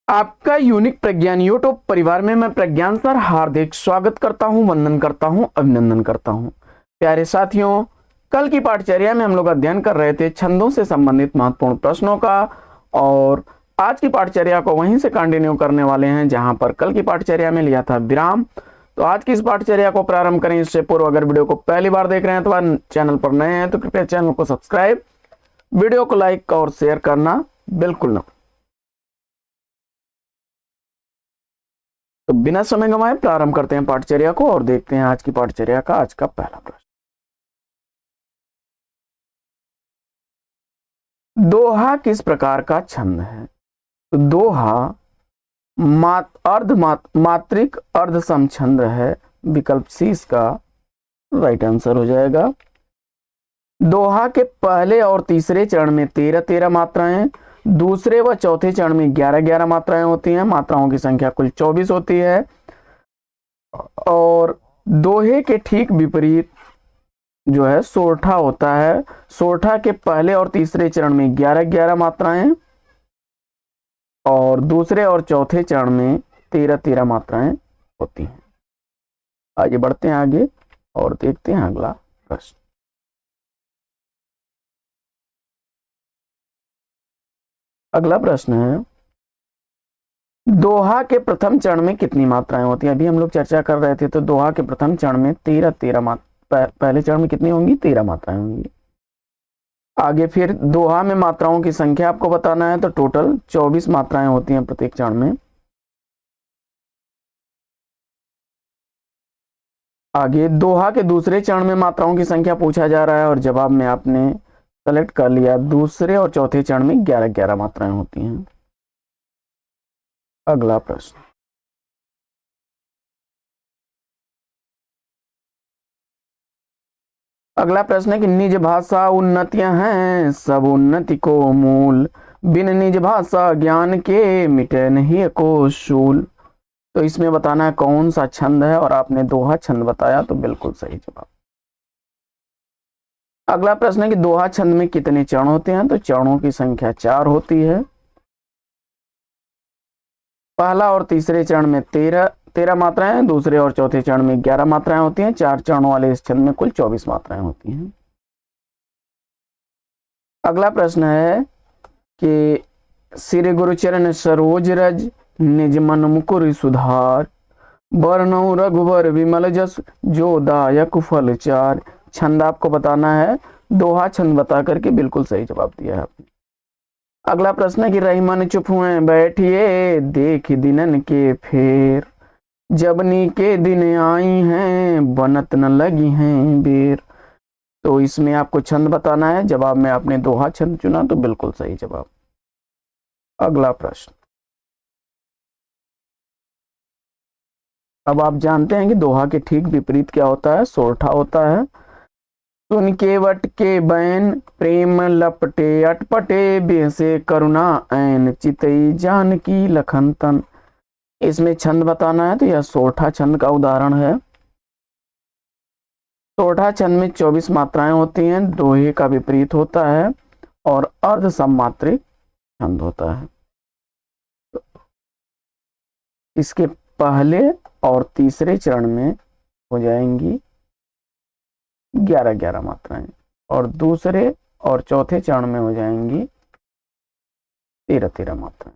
आपका यूनिक प्रज्ञान यूट्यूब परिवार में मैं प्रज्ञान सर हार्दिक स्वागत करता हूं, वंदन करता हूं, अभिनंदन करता हूं। प्यारे साथियों, कल की पाठचर्या में हम लोग अध्ययन कर रहे थे छंदों से संबंधित महत्वपूर्ण प्रश्नों का, और आज की पाठचर्या को वहीं से कंटिन्यू करने वाले हैं जहां पर कल की पाठचर्या में लिया था विराम। तो आज की इस पाठचर्या को प्रारंभ करें इससे पूर्व अगर वीडियो को पहली बार देख रहे हैं तो चैनल पर नए हैं तो कृपया चैनल को सब्सक्राइब, वीडियो को लाइक और शेयर करना बिल्कुल ना। तो बिना समय गंवाए प्रारंभ करते हैं पाठचर्या को और देखते हैं आज की पाठचर्या का आज का पहला प्रश्न। दोहा किस प्रकार का छंद है? तो दोहा मात्रिक अर्ध सम छंद है। विकल्प सी इसका राइट आंसर हो जाएगा। दोहा के पहले और तीसरे चरण में 13-13 मात्राएं, दूसरे व चौथे चरण में 11-11 मात्राएं होती हैं। मात्राओं की संख्या कुल 24 होती है। और दोहे के ठीक विपरीत जो है सोरठा होता है। सोरठा के पहले और तीसरे चरण में 11-11 मात्राएं और दूसरे और चौथे चरण में 13-13 मात्राएं होती हैं। आगे बढ़ते हैं आगे और देखते हैं अगला प्रश्न। अगला प्रश्न है, दोहा के प्रथम चरण में कितनी मात्राएं होती हैं? अभी हम लोग चर्चा कर रहे थे तो दोहा के प्रथम चरण में 13-13 पहले चरण में कितनी होंगी? 13 मात्राएं होंगी। आगे फिर दोहा में मात्राओं की संख्या आपको बताना है तो टोटल 24 मात्राएं होती हैं प्रत्येक चरण में। आगे दोहा के दूसरे चरण में मात्राओं की संख्या पूछा जा रहा है और जवाब में आपने सेलेक्ट कर लिया दूसरे और चौथे चरण में 11-11 मात्राएं होती हैं। अगला प्रश्न, अगला प्रश्न है कि निज भाषा उन्नतियां हैं सब उन्नति को मूल, बिन निज भाषा ज्ञान के मिटे नहीं को शूल। तो इसमें बताना है कौन सा छंद है और आपने दोहा छंद बताया तो बिल्कुल सही जवाब। अगला प्रश्न है कि दोहा छंद में कितने चरण होते हैं? तो चरणों की संख्या 4 होती है। पहला और तीसरे चरण में 13 मात्राएं, दूसरे और चौथे चरण में 11 मात्राएं होती हैं। 4 चरणों वाले इस छंद में कुल 24 मात्राएं होती हैं। अगला प्रश्न है कि श्री गुरुचरण सरोज रज निज मन मुकुर सुधार, बरनऊ रघुवर विमल जस जो दायक फल चार। छंद आपको बताना है। दोहा छंद बता करके बिल्कुल सही जवाब दिया है आपने। अगला प्रश्न है कि रही मन चुप हुए बैठिए देख दिनन के फेर, जबनी के दिन आई हैं बनत न लगी हैं बेर। तो इसमें आपको छंद बताना है। जवाब में आपने दोहा छंद चुना तो बिल्कुल सही जवाब। अगला प्रश्न, अब आप जानते हैं कि दोहा के ठीक विपरीत क्या होता है? सोरठा होता है। सुन के वट के बैन प्रेम लपटे अटपटे बेसे करुणा ऐन चितई जान की लखन तन। इसमें छंद बताना है तो यह सोरठा छंद का उदाहरण है। सोरठा छंद में 24 मात्राएं होती हैं। दोहे का विपरीत होता है और अर्ध सममात्रिक छंद होता है। इसके पहले और तीसरे चरण में हो जाएंगी 11-11 मात्राएं और दूसरे और चौथे चरण में हो जाएंगी 13-13 मात्राएं।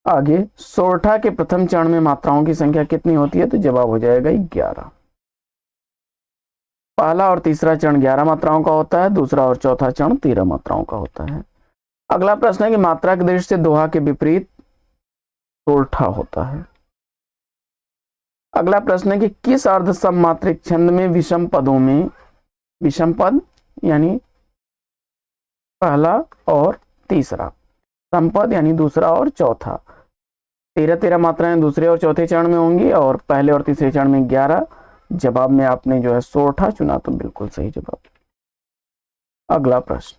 आगे सोरठा के प्रथम चरण में मात्राओं की संख्या कितनी होती है? तो जवाब हो जाएगा 11। पहला और तीसरा चरण 11 मात्राओं का होता है, दूसरा और चौथा चरण 13 मात्राओं का होता है। अगला प्रश्न है कि मात्रा के दृष्टि से दोहा के विपरीत सोरठा होता है। अगला प्रश्न है कि किस अर्ध सममात्रिक छंद में विषम पदों में, विषम पद यानी पहला और तीसरा, समपद यानी दूसरा और चौथा, 13-13 मात्राएं दूसरे और चौथे चरण में होंगी और पहले और तीसरे चरण में 11। जवाब में आपने जो है सोरठा चुना तो बिल्कुल सही जवाब। अगला प्रश्न,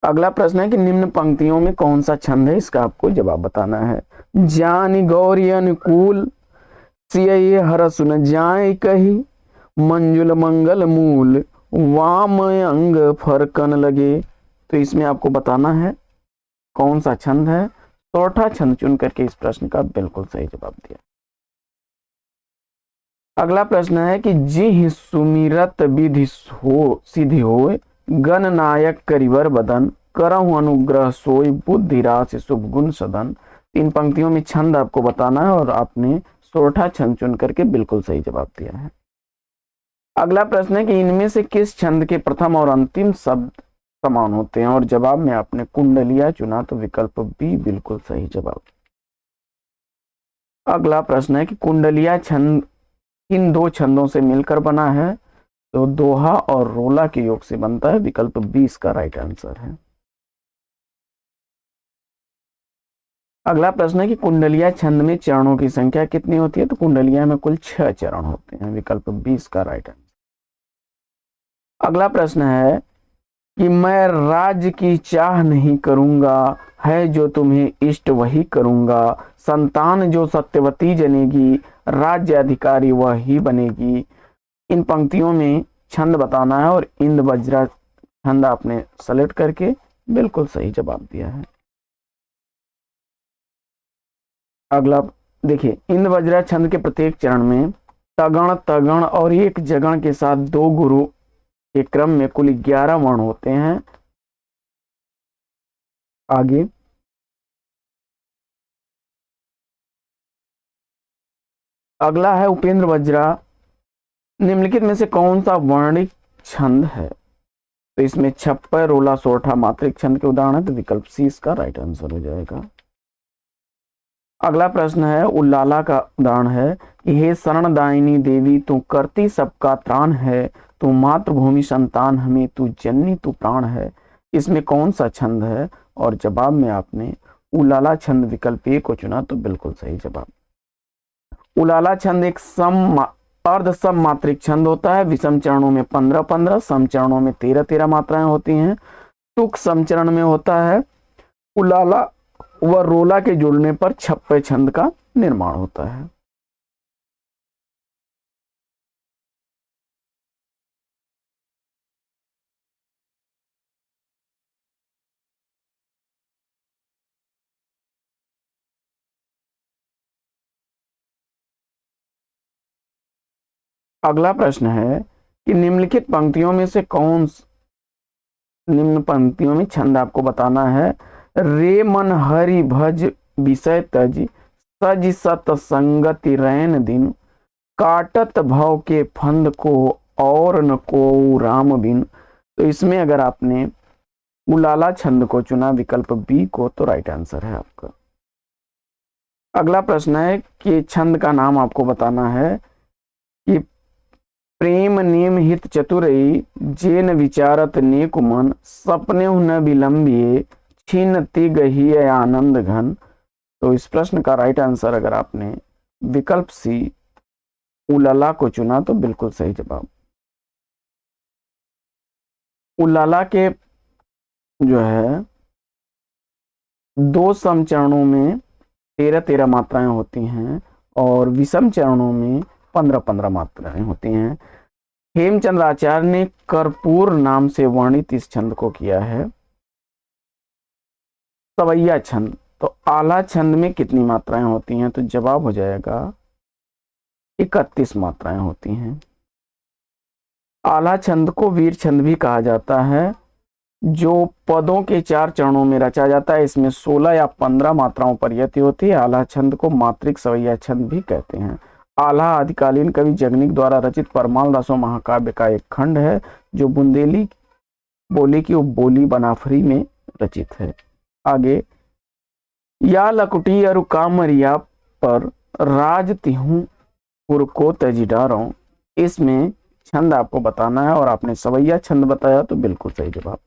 अगला प्रश्न है कि निम्न पंक्तियों में कौन सा छंद है? इसका आपको जवाब बताना है। जानी गौरी अनुकूल सिय हरस न जाए कही, मंजुल मंगल मूल वाम अंग फरकन लगे। तो इसमें आपको बताना है कौन सा छंद है। चौथा छंद चुन करके इस प्रश्न का बिल्कुल सही जवाब दिया। अगला प्रश्न है कि जिहि सुमिरत विधि हो सिद्धि होय, गणनायक करिवर बदन, करहु अनुग्रह सोई, बुद्धि राशि शुभ गुण सदन। इन पंक्तियों में छंद आपको बताना है और आपने सोरठा छंद चुन करके बिल्कुल सही जवाब दिया है। अगला प्रश्न है कि इनमें से किस छंद के प्रथम और अंतिम शब्द समान होते हैं, और जवाब में आपने कुंडलिया चुना तो विकल्प बी बिल्कुल सही जवाब। अगला प्रश्न है कि कुंडलिया छंद इन दो छंदों से मिलकर बना है, तो दोहा और रोला के योग से बनता है। विकल्प 20 का राइट आंसर है। अगला प्रश्न है कि कुंडलिया छंद में चरणों की संख्या कितनी होती है, तो कुंडलिया में कुल 6 चरण होते हैं। विकल्प 20 का राइट आंसर। अगला प्रश्न है कि मैं राज्य की चाह नहीं करूंगा, है जो तुम्हें इष्ट वही करूंगा, संतान जो सत्यवती जनेगी, राज्य अधिकारी वह ही बनेगी। इन पंक्तियों में छंद बताना है और इंद वज्रा छंद आपने सेलेक्ट करके बिल्कुल सही जवाब दिया है। अगला देखिए, इंद वज्रा छंद के प्रत्येक चरण में तगण तगण और एक जगण के साथ दो गुरु के क्रम में कुल 11 वर्ण होते हैं। आगे अगला है उपेंद्र वज्रा, निम्नलिखित में से कौन सा वर्णिक छंद है, तो इसमें छप्पर रोला सोरठा मात्रिक छंद के उदाहरण है। तो विकल्प सी इसका राइट आंसर हो जाएगा। अगला प्रश्न है उल्लाला का उदाहरण है कि हे शरणदायिनी देवी, तू करती सबका त्राण है, तू मातृभूमि संतान हमें, तू जननी तू प्राण है। इसमें कौन सा छंद है, और जवाब में आपने उलाला छंद विकल्प ए को चुना तो बिल्कुल सही जवाब। उलाला छंद एक अर्ध सम मात्रिक छंद होता है। विषम चरणों में 15-15, सम चरणों में 13-13 मात्राएं होती हैं। तुक सम चरण में होता है। उलाला व रोला के जुड़ने पर छप्पे छंद का निर्माण होता है। अगला प्रश्न है कि निम्नलिखित पंक्तियों में से निम्न पंक्तियों में छंद आपको बताना है। रे मन हरि भज विषय तज, सज सत संगति रैन दिन, काटत भव के फंद को और न को राम बिन। तो इसमें अगर आपने उलाला छंद को चुना विकल्प बी को तो राइट आंसर है आपका। अगला प्रश्न है कि छंद का नाम आपको बताना है कि प्रेम नेम हित चतुरई, जेन विचारत नेक मन, सपने न विलंबिए, छिन तिग ही आनंद घन। तो इस प्रश्न का राइट आंसर अगर आपने विकल्प सी उलाला को चुना तो बिल्कुल सही जवाब। उलाला के जो है दो सम चरणों में 13-13 मात्राएं होती हैं और विषम चरणों में 15-15 मात्राएं होती हैं। हेमचंद्र आचार्य ने कर्पूर नाम से वर्णित इस छंद को किया है। सवैया छंद, तो आला छंद में कितनी मात्राएं होती हैं, तो जवाब हो जाएगा 31 मात्राएं होती हैं। आला छंद को वीर छंद भी कहा जाता है, जो पदों के 4 चरणों में रचा जाता है। इसमें 16 या 15 मात्राओं पर यति होती है। आला छंद को मात्रिक सवैया छंद भी कहते हैं। आला आदिकालीन कवि जगनिक द्वारा रचित परमाल दासों महाकाव्य का एक खंड है, जो बुंदेली बोली की बोली बनाफरी में रचित है। आगे या लकुटी अरु कामरिया पर राज तिहू पुर को तजी डारो, इसमें छंद आपको बताना है और आपने सवैया छंद बताया तो बिल्कुल सही जवाब।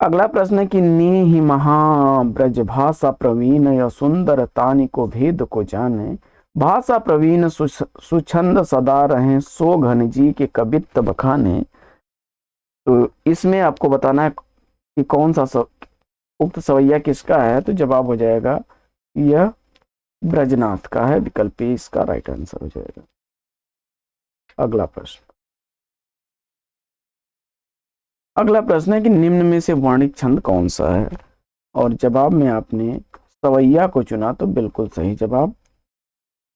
अगला प्रश्न है कि नी ही महाब्रज भाषा प्रवीण या सुंदर तानी को भेद को जाने, भाषा प्रवीण सुछंद सदा रहे, सो घन जी के कवित्त बखाने। तो इसमें आपको बताना है कि कौन सा उक्त सवैया किसका है, तो जवाब हो जाएगा यह ब्रजनाथ का है। विकल्प इसका राइट आंसर हो जाएगा। अगला प्रश्न अगला प्रश्न है कि निम्न में से वर्णिक छंद कौन सा है, और जवाब में आपने सवैया को चुना तो बिल्कुल सही जवाब।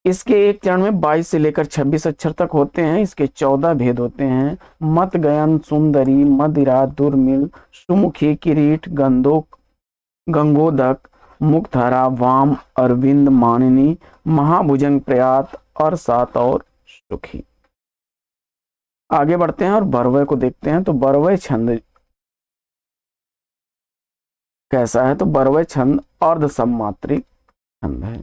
इसके एक चरण में 22 से लेकर 26 अक्षर तक होते हैं। इसके 14 भेद होते हैं। मत गयन, सुंदरी, मदिरा, दुर्मिल, सुमुखी, किरीट, गंगोदक, मुक्तधारा, वाम, अरविंद, मानिनी, महाभुजंग, प्रयात, अरसात और सुखी। आगे बढ़ते हैं और बरवय को देखते हैं। तो बरवय छंद कैसा है, तो बरवय छंद अर्ध सममात्रिक छंद है।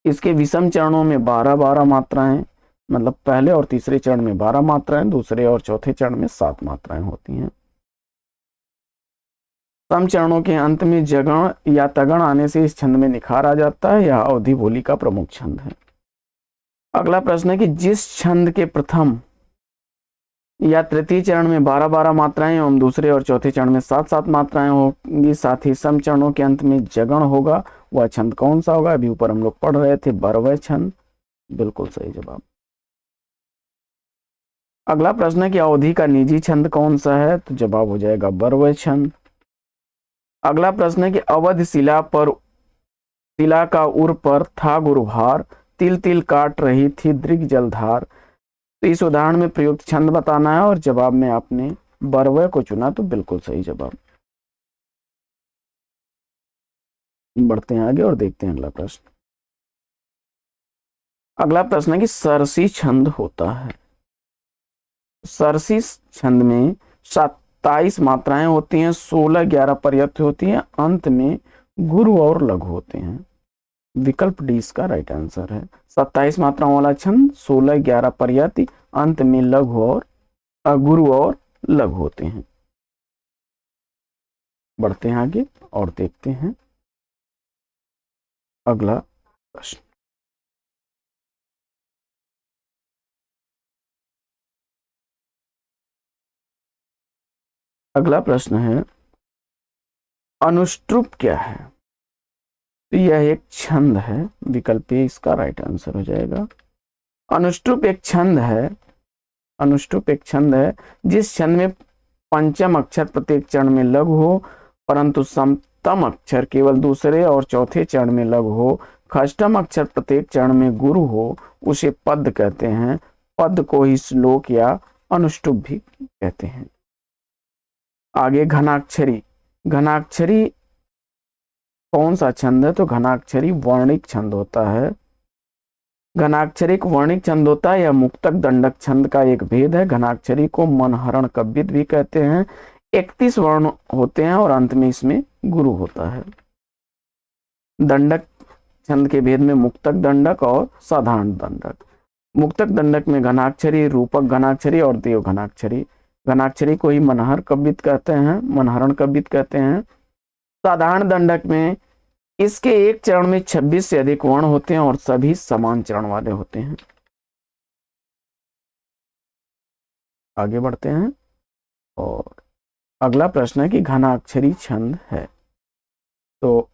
इसके विषम चरणों में 12-12 मात्राएं, मतलब पहले और तीसरे चरण में 12 मात्राएं, दूसरे और चौथे चरण में 7 मात्राएं होती हैं। सम चरणों के अंत में जगण या तगण आने से इस छंद में निखार आ जाता है। यह अवधि बोली का प्रमुख छंद है। अगला प्रश्न है कि जिस छंद के प्रथम या तृतीय चरण में 12-12 मात्राएं एवं दूसरे और चौथे चरण में 7-7 मात्राएं होंगी, साथ ही सम चरणों के अंत में जगण होगा, वह छंद कौन सा होगा। अभी ऊपर हम लोग पढ़ रहे थे बरवय छंद, बिल्कुल सही जवाब। अगला प्रश्न है कि अवधि का निजी छंद कौन सा है, तो जवाब हो जाएगा बरवय छंद। अगला प्रश्न है कि अवध शिला का उर पर था गुरुभार, तिल तिल काट रही थी दृग जलधार। तो इस उदाहरण में प्रयुक्त छंद बताना है, और जवाब में आपने बरवय को चुना तो बिल्कुल सही जवाब। बढ़ते हैं आगे और देखते हैं अगला प्रश्न। अगला प्रश्न है कि सरसी छंद होता है। सरसी छंद में 27 मात्राएं होती हैं, 16-11 पर्याप्त होती हैं, अंत में गुरु और लघु होते हैं। विकल्प डी इसका राइट आंसर है। 27 मात्राओं वाला छंद, 16-11 पर्याप्त, अंत में लघु और गुरु और लघु होते हैं। बढ़ते हैं आगे और देखते हैं अगला प्रश्न। अगला प्रश्न है अनुष्टुप क्या है। तो यह एक छंद है। विकल्प ए इसका राइट आंसर हो जाएगा। अनुष्टुप एक छंद है। अनुष्टुप एक छंद है जिस छंद में पंचम अक्षर प्रत्येक चरण में लघु हो, परंतु सप्तम अक्षर केवल दूसरे और चौथे चरण में लघु हो, षष्ठम अक्षर प्रत्येक चरण में गुरु हो, उसे पद कहते हैं। पद को ही श्लोक या अनुष्टुप भी कहते हैं। आगे घनाक्षरी। घनाक्षरी कौन सा छंद है, तो घनाक्षरी वर्णिक छंद होता है। घनाक्षरी वर्णिक छंद होता है। यह मुक्तक दंडक छंद का एक भेद है। घनाक्षरी को मनहरण कव्यित भी कहते हैं। 31 वर्ण होते हैं और अंत में इसमें गुरु होता है। दंडक छंद के भेद में मुक्तक दंडक और साधारण दंडक। मुक्तक दंडक में घनाक्षरी, रूपक घनाक्षरी और देव घनाक्षरी। घनाक्षरी को ही मनहर कव्यित कहते हैं, मनहरण कव्यित कहते हैं। साधारण दंडक में इसके एक चरण में 26 से अधिक वर्ण होते हैं और सभी समान चरण वाले होते हैं। आगे बढ़ते हैं और अगला प्रश्न है कि घनाक्षरी छंद है। तो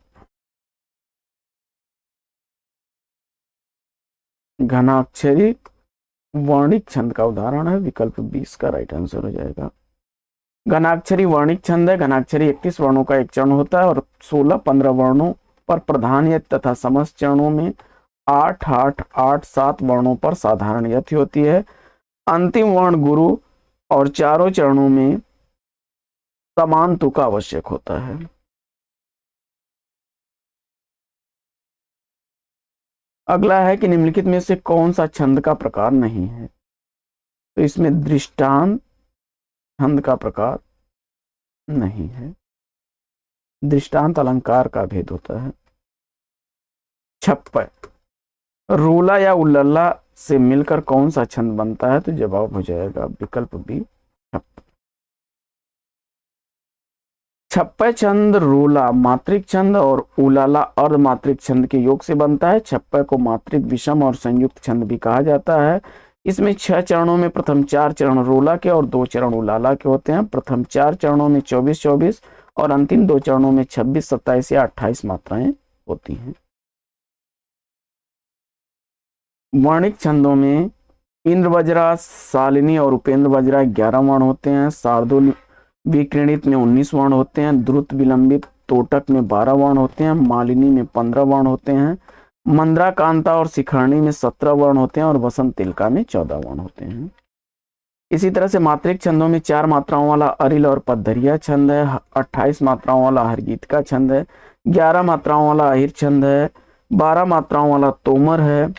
घनाक्षरी वर्णिक छंद का उदाहरण है। विकल्प 20 का राइट आंसर हो जाएगा। घनाक्षरी वर्णिक छंद है। घनाक्षरी 31 वर्णों का एक चरण होता है और 16-15 वर्णों पर प्रधान यति तथा समस्त चरणों में 8-8-8-7 वर्णों पर साधारण यति होती है। अंतिम वर्ण गुरु और चारों चरणों में समान तुक आवश्यक होता है। अगला है कि निम्नलिखित में से कौन सा छंद का प्रकार नहीं है। तो इसमें दृष्टांत छंद का प्रकार नहीं है। दृष्टांत अलंकार का भेद होता है। छप्पय रूला या उल्लल्ला से मिलकर कौन सा छंद बनता है, तो जवाब हो जाएगा विकल्प बी छप्पय छंद रूला मात्रिक छंद और उलाला अर्धमात्रिक छंद के योग से बनता है। छप्पय को मात्रिक, विषम और संयुक्त छंद भी कहा जाता है। इसमें 6 चरणों में प्रथम 4 चरण रूला के और 2 चरण उलाला के होते हैं। प्रथम 4 चरणों में 24-24 और अंतिम 2 चरणों में 26-27 या 28 मात्राएं होती हैं। वर्णिक छंदों में इंद्र वज्रा, शालिनी और उपेंद्र वज्रा 11 वर्ण होते हैं। शार्दुल विक्रणित में 19 वर्ण होते हैं, द्रुत विलंबित तोटक में 12 वर्ण होते हैं, मालिनी में 15 वर्ण होते हैं, मंद्रा कांता और शिखरणी में 17 वर्ण होते हैं और वसंत तिलका में 14 वर्ण होते हैं। इसी तरह से मात्रिक छंदों में 4 मात्राओं वाला अरिल और पद्धरिया छंद है, 28 मात्राओं वाला हरगीत का छंद है, 11 मात्राओं वाला अहिर छंद है, 12 मात्राओं वाला तोमर है,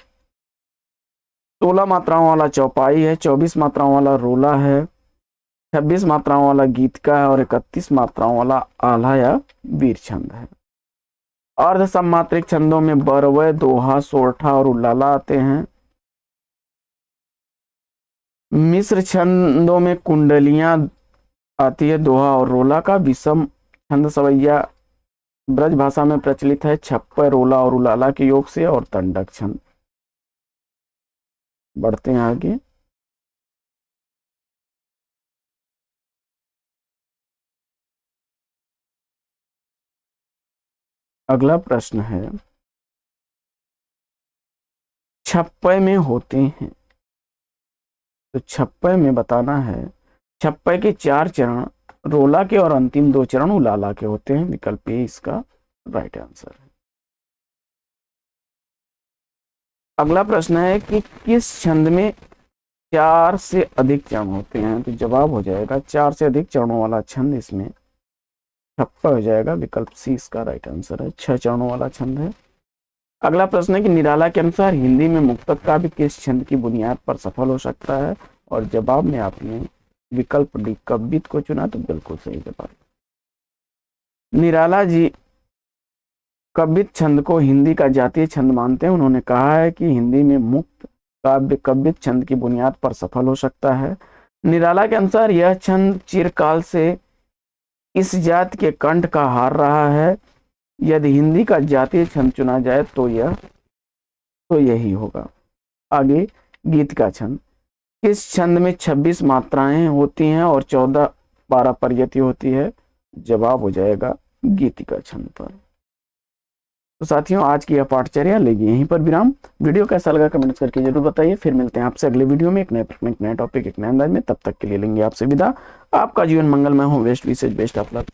16 मात्राओं वाला चौपाई है, 24 मात्राओं वाला रोला है, 26 मात्राओं वाला गीत का है और 31 मात्राओं वाला आल्हा या वीर छंद है। अर्ध सममात्रिक छंदों में बरवय, दोहा, सोरठा और उल्लाला आते हैं। मिश्र छंदों में कुंडलियां आती है, दोहा और रोला का। विषम छंद सवैया ब्रज भाषा में प्रचलित है, छप्पर, रोला और उलाला के योग से। और तंडक छंद। बढ़ते हैं आगे। अगला प्रश्न है, छप्पय में होते हैं, तो छप्पय में बताना है, छप्पय के 4 चरण रोला के और अंतिम 2 चरण उलाला के होते हैं। विकल्प ए इसका राइट आंसर है। अगला प्रश्न है कि किस छंद में 4 से अधिक चरण होते हैं, तो जवाब हो जाएगा 4 से अधिक चरणों वाला छंद इसमें छप्पय हो जाएगा। विकल्प सी इसका राइट आंसर है, 6 चरणों वाला छंद है। अगला प्रश्न है कि निराला के अनुसार हिंदी में मुक्तक काव्य किस छंद की बुनियाद पर सफल हो सकता है, और जवाब में आपने विकल्प डी कव्यित को चुना, तो बिल्कुल सही जवाब। निराला जी कव्यित छंद को हिंदी का जातीय छंद मानते हैं। उन्होंने कहा है कि हिंदी में मुक्त काव्य कव्यित छंद की बुनियाद पर सफल हो सकता है। निराला के अनुसार यह छंद चिरकाल से इस जाति के कंठ का हार रहा है। यदि हिंदी का जातीय छंद चुना जाए तो यही होगा। आगे गीत का छंद। इस छंद में 26 मात्राएं होती हैं और 14 पारापर्यति होती है। जवाब हो जाएगा गीतिका छंद पर। तो साथियों, आज की यह पाठचर्या लेगी यहीं पर विराम। वीडियो कैसा लगा कमेंट्स करके जरूर बताइए। फिर मिलते हैं आपसे अगले वीडियो में एक नए टॉपिक, एक नए अंदाज में। तब तक के लिए लेंगे आपसे विदा। आपका जीवन मंगलमय हो। बेस्ट विशेष बेस्ट ऑफ लक।